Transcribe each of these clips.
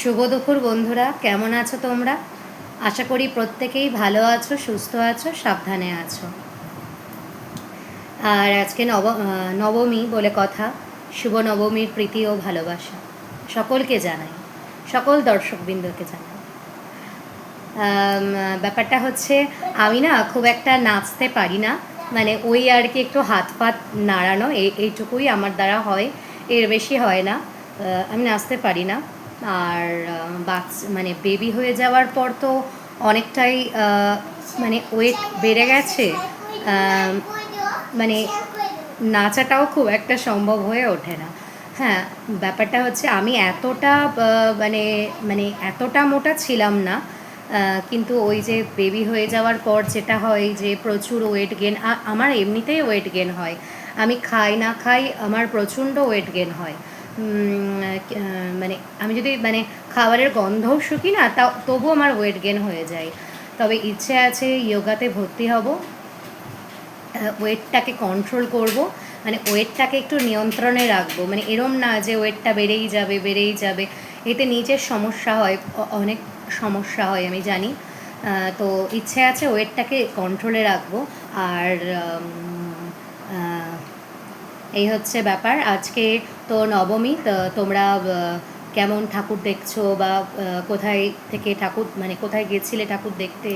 শুভ দুপুর বন্ধুরা, কেমন আছো তোমরা? আশা করি প্রত্যেকেই ভালো আছো, সুস্থ আছো, সাবধানে আছো। আর আজকে নবমী বলে কথা। শুভ নবমীর প্রীতি ও ভালোবাসা সকলকে জানাই, সকল দর্শকবৃন্দকে জানাই। ব্যাপারটা হচ্ছে, আমি না খুব একটা নাচতে পারি না, মানে ওই আর কি একটু হাত পাত নাড়ানো এইটুকুই আমার দ্বারা হয়, এর বেশি হয় না। আমি নাচতে পারি না। আর মানে বেবি হয়ে যাওয়ার পর তো অনেকটাই মানে ওয়েট বেড়ে গেছে। মানে নাচাটাও খুব একটা সম্ভব হয়ে ওঠে না। হ্যাঁ, ব্যাপারটা হচ্ছে আমি এতটা মানে মানে এতটা মোটা ছিলাম না, কিন্তু ওই যে বেবি হয়ে যাওয়ার পর যেটা হয় যে প্রচুর ওয়েট গেন। আমার এমনিতেই ওয়েট গেন হয়, আমি খাই না খাই আমার প্রচণ্ড ওয়েট গেন হয়। মানে আমি যদি মানে খাবারের গন্ধও শুকি না, তবুও আমার ওয়েট গেন হয়ে যায়। তবে ইচ্ছে আছে যোগাতে ভর্তি হব, ওয়েটটাকে কন্ট্রোল করব, মানে ওয়েটটাকে একটু নিয়ন্ত্রণে রাখবো। মানে এরম না যে ওয়েটটা বেড়েই যাবে বেড়েই যাবে, এতে নিজের সমস্যা হয়, অনেক সমস্যা হয় আমি জানি। তো ইচ্ছে আছে ওয়েটটাকে কন্ট্রোলে রাখবো। আর এই হচ্ছে ব্যাপার। আজকে তো নবমী, তো তোমরা কেমন ঠাকুর দেখছো, বা কোথায় থেকে ঠাকুর, মানে কোথায় গেছিলে ঠাকুর দেখতে,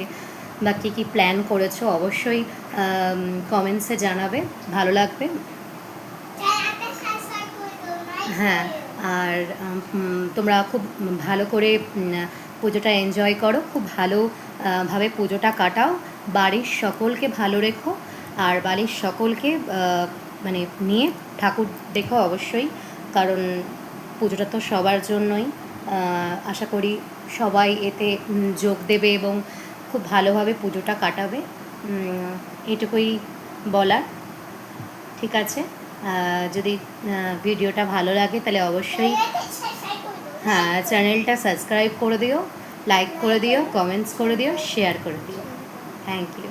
বা কী কী প্ল্যান করেছো, অবশ্যই কমেন্টসে জানাবে, ভালো লাগবে। হ্যাঁ, আর তোমরা খুব ভালো করে পুজোটা এনজয় করো, খুব ভালো ভাবে পুজোটা কাটাও, বাড়ির সকলকে ভালো রেখো, আর বাড়ির সকলকে মানে নিয়ে ঠাকুর দেখো অবশ্যই, কারণ পুজোটা তো সবার জন্যই। আশা করি সবাই এতে যোগ দেবে এবং খুব ভালোভাবে পুজোটা কাটাবে, এটুকুই বলার। ঠিক আছে, যদি ভিডিওটা ভালো লাগে তাহলে অবশ্যই হ্যাঁ চ্যানেলটা সাবস্ক্রাইব করে দিও, লাইক করে দিও, কমেন্টস করে দিও, শেয়ার করে দিও। Thank you.